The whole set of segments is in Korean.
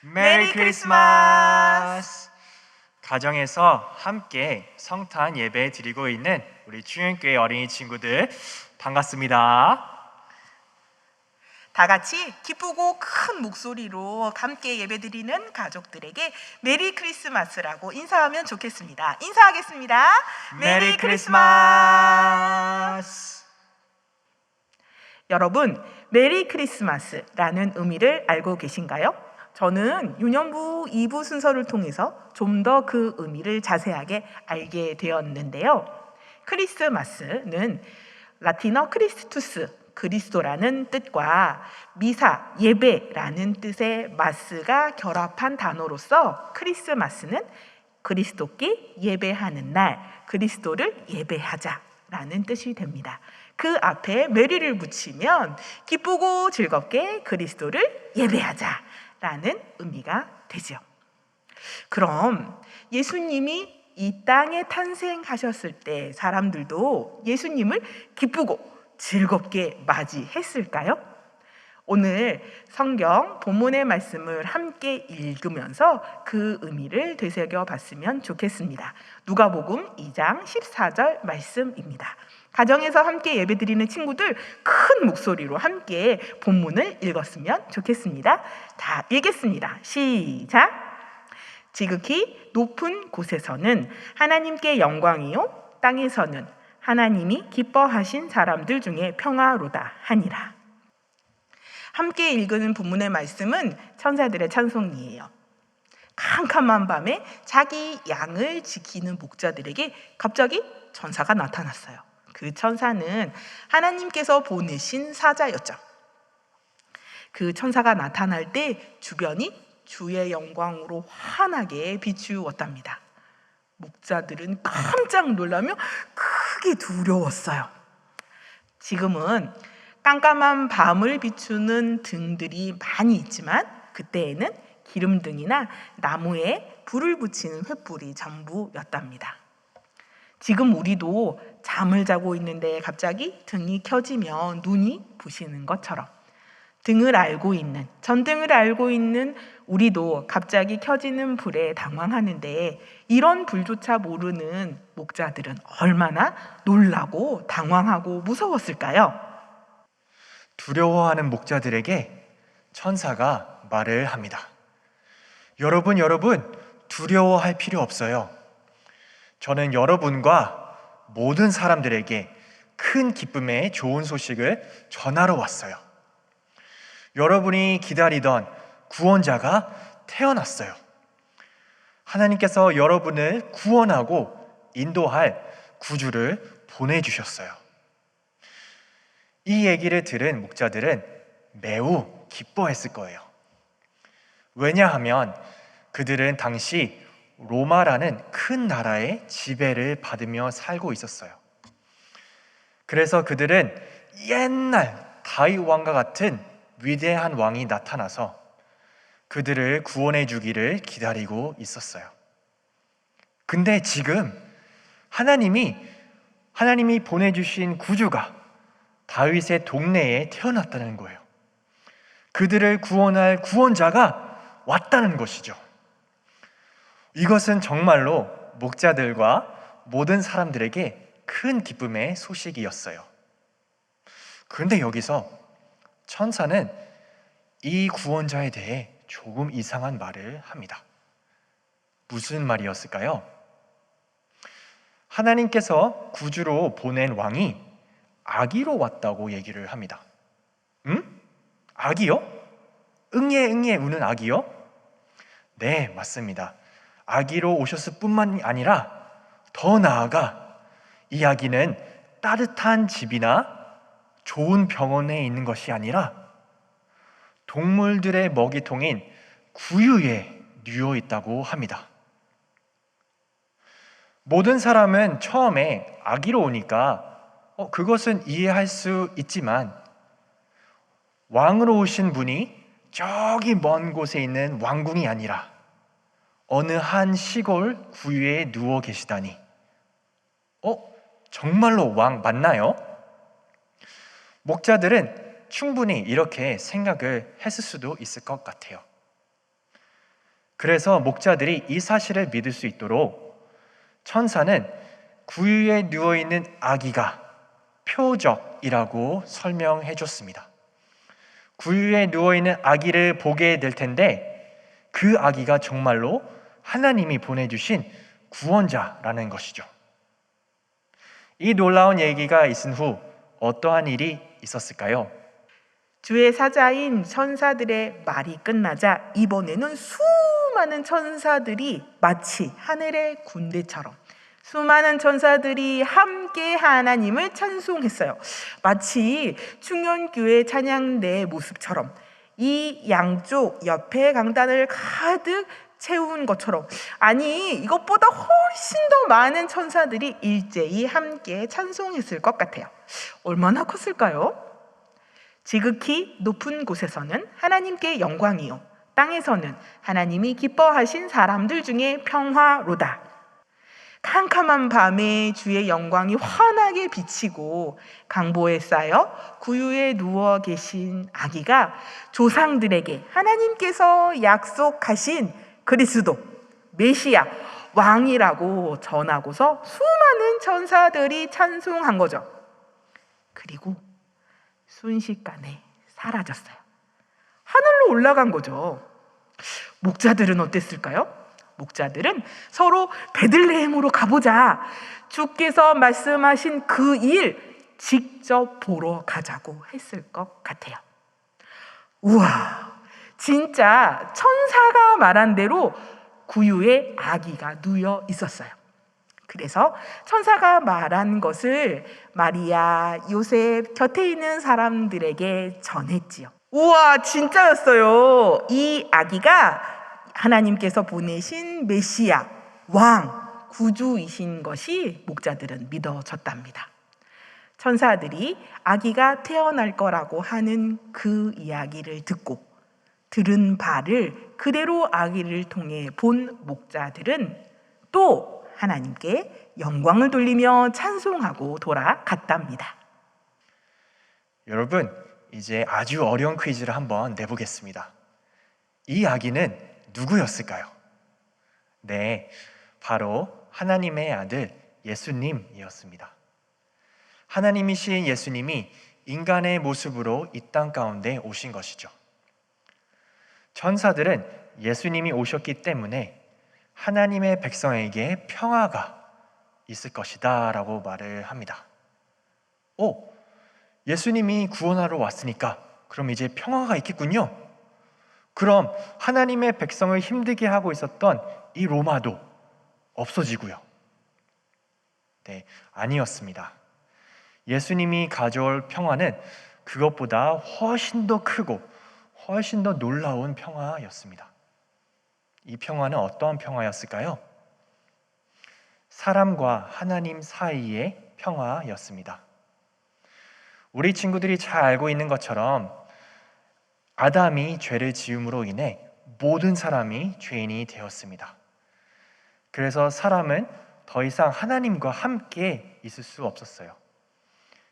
메리 크리스마스! 가정에서 함께 성탄 예배 드리고 있는 우리 주연교회 어린이 친구들 반갑습니다. 다 같이 기쁘고 큰 목소리로 함께 예배드리는 가족들에게 메리 크리스마스라고 인사하면 좋겠습니다. 인사하겠습니다. 메리 크리스마스! 여러분, 메리 크리스마스라는 의미를 알고 계신가요? 저는 유년부 2부 순서를 통해서 좀 더 그 의미를 자세하게 알게 되었는데요. 크리스마스는 라틴어 크리스투스, 그리스도라는 뜻과 미사, 예배라는 뜻의 마스가 결합한 단어로서 크리스마스는 그리스도께 예배하는 날, 그리스도를 예배하자라는 뜻이 됩니다. 그 앞에 메리를 붙이면 기쁘고 즐겁게 그리스도를 예배하자라는 의미가 되죠. 그럼 예수님이 이 땅에 탄생하셨을 때 사람들도 예수님을 기쁘고 즐겁게 맞이했을까요? 오늘 성경 본문의 말씀을 함께 읽으면서 그 의미를 되새겨 봤으면 좋겠습니다. 누가복음 2장 14절 말씀입니다. 가정에서 함께 예배드리는 친구들 큰 목소리로 함께 본문을 읽었으면 좋겠습니다. 다 읽겠습니다. 시작! 지극히 높은 곳에서는 하나님께 영광이요, 땅에서는 하나님이 기뻐하신 사람들 중에 평화로다 하니라. 함께 읽은 본문의 말씀은 천사들의 찬송이에요. 캄캄한 밤에 자기 양을 지키는 목자들에게 갑자기 천사가 나타났어요. 그 천사는 하나님께서 보내신 사자였죠. 그 천사가 나타날 때 주변이 주의 영광으로 환하게 비추었답니다. 목자들은 깜짝 놀라며 크게 두려웠어요. 지금은 깜깜한 밤을 비추는 등들이 많이 있지만 그때에는 기름등이나 나무에 불을 붙이는 횃불이 전부였답니다. 지금 우리도 잠을 자고 있는데 갑자기 등이 켜지면 눈이 부시는 것처럼 전등을 알고 있는 우리도 갑자기 켜지는 불에 당황하는데 이런 불조차 모르는 목자들은 얼마나 놀라고 당황하고 무서웠을까요? 두려워하는 목자들에게 천사가 말을 합니다. 여러분, 두려워할 필요 없어요. 저는 여러분과 모든 사람들에게 큰 기쁨의 좋은 소식을 전하러 왔어요. 여러분이 기다리던 구원자가 태어났어요. 하나님께서 여러분을 구원하고 인도할 구주를 보내주셨어요. 이 얘기를 들은 목자들은 매우 기뻐했을 거예요. 왜냐하면 그들은 당시 로마라는 큰 나라의 지배를 받으며 살고 있었어요. 그래서 그들은 옛날 다윗 왕과 같은 위대한 왕이 나타나서 그들을 구원해 주기를 기다리고 있었어요. 근데 지금 하나님이 보내주신 구주가 다윗의 동네에 태어났다는 거예요. 그들을 구원할 구원자가 왔다는 것이죠. 이것은 정말로 목자들과 모든 사람들에게 큰 기쁨의 소식이었어요. 그런데 여기서 천사는 이 구원자에 대해 조금 이상한 말을 합니다. 무슨 말이었을까요? 하나님께서 구주로 보낸 왕이 아기로 왔다고 얘기를 합니다. 아기요? 응애 우는 아기요? 네, 맞습니다. 아기로 오셨을 뿐만 아니라 더 나아가 이 아기는 따뜻한 집이나 좋은 병원에 있는 것이 아니라 동물들의 먹이통인 구유에 누워 있다고 합니다. 모든 사람은 처음에 아기로 오니까 그것은 이해할 수 있지만 왕으로 오신 분이 저기 먼 곳에 있는 왕궁이 아니라 어느 한 시골 구유에 누워 계시다니 정말로 왕 맞나요? 목자들은 충분히 이렇게 생각을 했을 수도 있을 것 같아요. 그래서 목자들이 이 사실을 믿을 수 있도록 천사는 구유에 누워있는 아기가 표적이라고 설명해 줬습니다. 구유에 누워있는 아기를 보게 될 텐데 그 아기가 정말로 하나님이 보내주신 구원자라는 것이죠. 이 놀라운 얘기가 있은 후 어떠한 일이 있었을까요? 주의 사자인 천사들의 말이 끝나자 이번에는 수많은 천사들이 마치 하늘의 군대처럼 수많은 천사들이 함께 하나님을 찬송했어요. 마치 충현교회 찬양대의 모습처럼 이 양쪽 옆에 강단을 가득 채운 것처럼, 아니 이것보다 훨씬 더 많은 천사들이 일제히 함께 찬송했을 것 같아요. 얼마나 컸을까요? 지극히 높은 곳에서는 하나님께 영광이요, 땅에서는 하나님이 기뻐하신 사람들 중에 평화로다. 캄캄한 밤에 주의 영광이 환하게 비치고 강보에 쌓여 구유에 누워 계신 아기가 조상들에게 하나님께서 약속하신 그리스도, 메시아, 왕이라고 전하고서 수많은 천사들이 찬송한 거죠. 그리고 순식간에 사라졌어요. 하늘로 올라간 거죠. 목자들은 어땠을까요? 목자들은 서로 베들레헴으로 가보자, 주께서 말씀하신 그 일 직접 보러 가자고 했을 것 같아요. 우와, 진짜 천사가 말한 대로 구유에 아기가 누워 있었어요. 그래서 천사가 말한 것을 마리아, 요셉 곁에 있는 사람들에게 전했지요. 우와, 진짜였어요. 이 아기가 하나님께서 보내신 메시아, 왕, 구주이신 것이 목자들은 믿어졌답니다. 천사들이 아기가 태어날 거라고 하는 그 이야기를 듣고 들은 바를 그대로 아기를 통해 본 목자들은 또 하나님께 영광을 돌리며 찬송하고 돌아갔답니다. 여러분, 이제 아주 어려운 퀴즈를 한번 내보겠습니다. 이 아기는 누구였을까요? 네, 바로 하나님의 아들 예수님이었습니다. 하나님이신 예수님이 인간의 모습으로 이 땅 가운데 오신 것이죠. 천사들은 예수님이 오셨기 때문에 하나님의 백성에게 평화가 있을 것이다 라고 말을 합니다. 예수님이 구원하러 왔으니까 그럼 이제 평화가 있겠군요. 그럼 하나님의 백성을 힘들게 하고 있었던 이 로마도 없어지고요. 네, 아니었습니다. 예수님이 가져올 평화는 그것보다 훨씬 더 크고 훨씬 더 놀라운 평화였습니다. 이 평화는 어떠한 평화였을까요? 사람과 하나님 사이의 평화였습니다. 우리 친구들이 잘 알고 있는 것처럼 아담이 죄를 지음으로 인해 모든 사람이 죄인이 되었습니다. 그래서 사람은 더 이상 하나님과 함께 있을 수 없었어요.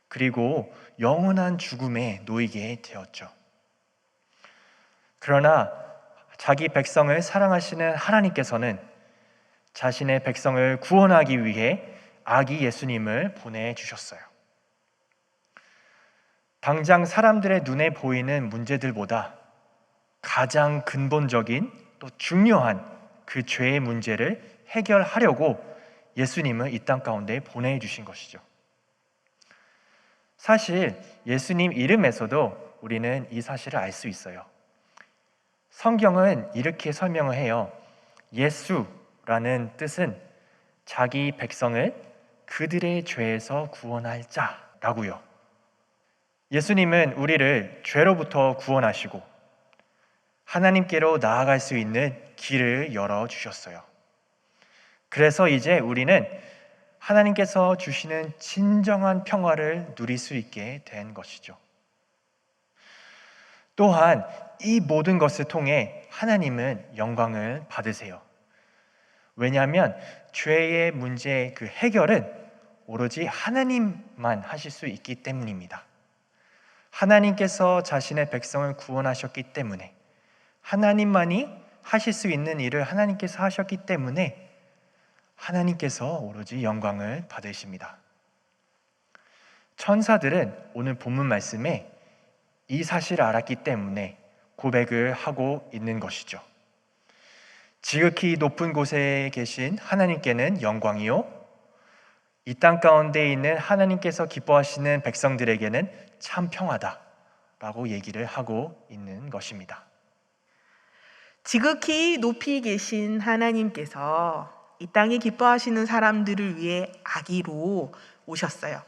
그리고 영원한 죽음에 놓이게 되었죠. 그러나 자기 백성을 사랑하시는 하나님께서는 자신의 백성을 구원하기 위해 아기 예수님을 보내주셨어요. 당장 사람들의 눈에 보이는 문제들보다 가장 근본적인 또 중요한 그 죄의 문제를 해결하려고 예수님을 이 땅 가운데 보내주신 것이죠. 사실 예수님 이름에서도 우리는 이 사실을 알 수 있어요. 성경은 이렇게 설명을 해요. 예수라는 뜻은 자기 백성을 그들의 죄에서 구원할 자라고요. 예수님은 우리를 죄로부터 구원하시고 하나님께로 나아갈 수 있는 길을 열어주셨어요. 그래서 이제 우리는 하나님께서 주시는 진정한 평화를 누릴 수 있게 된 것이죠. 또한 이 모든 것을 통해 하나님은 영광을 받으세요. 왜냐하면 죄의 문제의 그 해결은 오로지 하나님만 하실 수 있기 때문입니다. 하나님께서 자신의 백성을 구원하셨기 때문에 하나님만이 하실 수 있는 일을 하나님께서 하셨기 때문에 하나님께서 오로지 영광을 받으십니다. 천사들은 오늘 본문 말씀에 이 사실을 알았기 때문에 고백을 하고 있는 것이죠. 지극히 높은 곳에 계신 하나님께는 영광이요, 이 땅 가운데 있는 하나님께서 기뻐하시는 백성들에게는 참 평화다라고 얘기를 하고 있는 것입니다. 지극히 높이 계신 하나님께서 이 땅에 기뻐하시는 사람들을 위해 아기로 오셨어요.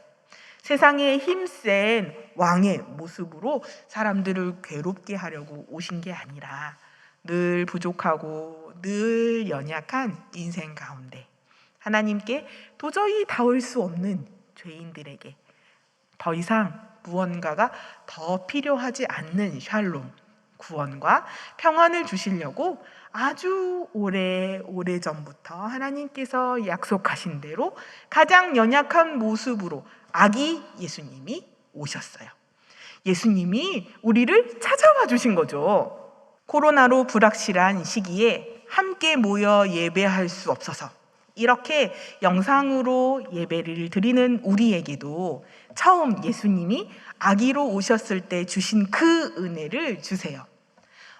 세상에 힘센 왕의 모습으로 사람들을 괴롭게 하려고 오신 게 아니라 늘 부족하고 늘 연약한 인생 가운데 하나님께 도저히 닿을 수 없는 죄인들에게 더 이상 무언가가 더 필요하지 않는 샬롬, 구원과 평안을 주시려고 아주 오래전부터 하나님께서 약속하신 대로 가장 연약한 모습으로 아기 예수님이 오셨어요. 예수님이 우리를 찾아와 주신 거죠. 코로나로 불확실한 시기에 함께 모여 예배할 수 없어서 이렇게 영상으로 예배를 드리는 우리에게도 처음 예수님이 아기로 오셨을 때 주신 그 은혜를 주세요.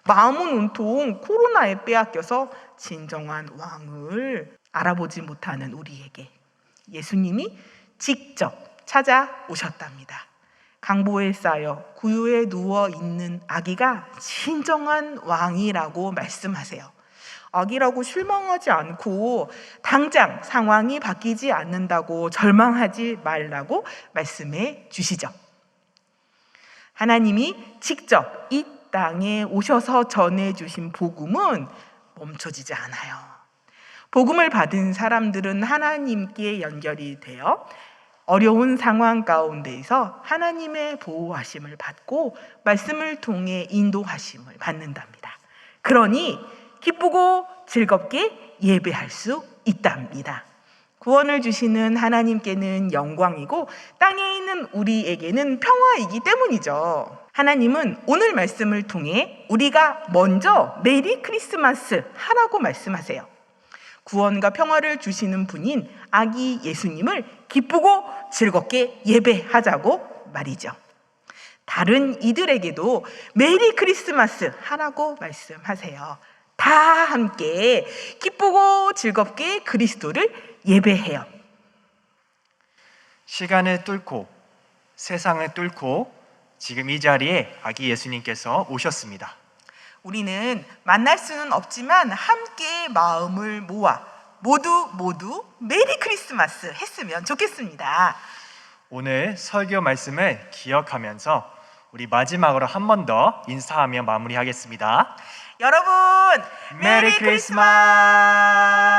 마음은 온통 코로나에 빼앗겨서 진정한 왕을 알아보지 못하는 우리에게 예수님이 직접 찾아오셨답니다. 강보에 쌓여 구유에 누워 있는 아기가 진정한 왕이라고 말씀하세요. 아기라고 실망하지 않고 당장 상황이 바뀌지 않는다고 절망하지 말라고 말씀해 주시죠. 하나님이 직접 이 땅에 오셔서 전해주신 복음은 멈춰지지 않아요. 복음을 받은 사람들은 하나님께 연결이 되어 어려운 상황 가운데에서 하나님의 보호하심을 받고 말씀을 통해 인도하심을 받는답니다. 그러니 기쁘고 즐겁게 예배할 수 있답니다. 구원을 주시는 하나님께는 영광이고 땅에 있는 우리에게는 평화이기 때문이죠. 하나님은 오늘 말씀을 통해 우리가 먼저 메리 크리스마스 하라고 말씀하세요. 구원과 평화를 주시는 분인 아기 예수님을 기쁘고 즐겁게 예배하자고 말이죠. 다른 이들에게도 메리 크리스마스 하라고 말씀하세요. 다 함께 기쁘고 즐겁게 그리스도를 예배해요. 시간을 뚫고 세상을 뚫고 지금 이 자리에 아기 예수님께서 오셨습니다. 우리는 만날 수는 없지만 함께 마음을 모아 모두 메리 크리스마스 했으면 좋겠습니다. 오늘 설교 말씀을 기억하면서 우리 마지막으로 한 번 더 인사하며 마무리하겠습니다. 여러분, 메리 크리스마스!